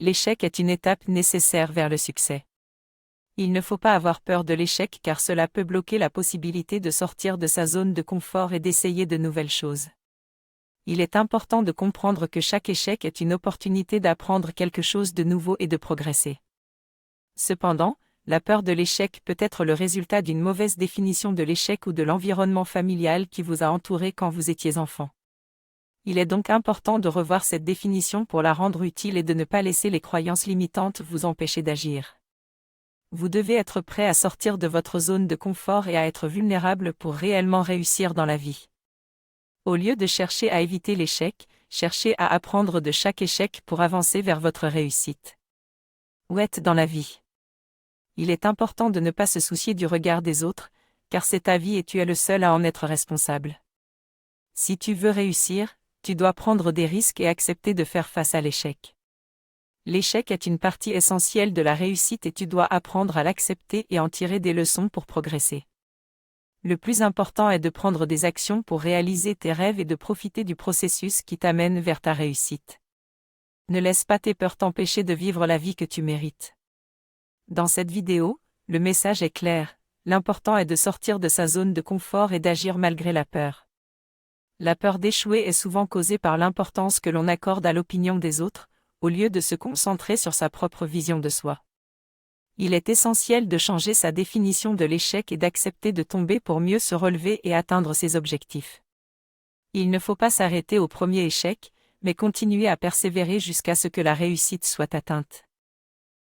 L'échec est une étape nécessaire vers le succès. Il ne faut pas avoir peur de l'échec car cela peut bloquer la possibilité de sortir de sa zone de confort et d'essayer de nouvelles choses. Il est important de comprendre que chaque échec est une opportunité d'apprendre quelque chose de nouveau et de progresser. Cependant, la peur de l'échec peut être le résultat d'une mauvaise définition de l'échec ou de l'environnement familial qui vous a entouré quand vous étiez enfant. Il est donc important de revoir cette définition pour la rendre utile et de ne pas laisser les croyances limitantes vous empêcher d'agir. Vous devez être prêt à sortir de votre zone de confort et à être vulnérable pour réellement réussir dans la vie. Au lieu de chercher à éviter l'échec, cherchez à apprendre de chaque échec pour avancer vers votre réussite. Où êtes dans la vie? Il est important de ne pas se soucier du regard des autres, car c'est ta vie et tu es le seul à en être responsable. Si tu veux réussir, tu dois prendre des risques et accepter de faire face à l'échec. L'échec est une partie essentielle de la réussite et tu dois apprendre à l'accepter et en tirer des leçons pour progresser. Le plus important est de prendre des actions pour réaliser tes rêves et de profiter du processus qui t'amène vers ta réussite. Ne laisse pas tes peurs t'empêcher de vivre la vie que tu mérites. Dans cette vidéo, le message est clair, l'important est de sortir de sa zone de confort et d'agir malgré la peur. La peur d'échouer est souvent causée par l'importance que l'on accorde à l'opinion des autres, au lieu de se concentrer sur sa propre vision de soi. Il est essentiel de changer sa définition de l'échec et d'accepter de tomber pour mieux se relever et atteindre ses objectifs. Il ne faut pas s'arrêter au premier échec, mais continuer à persévérer jusqu'à ce que la réussite soit atteinte.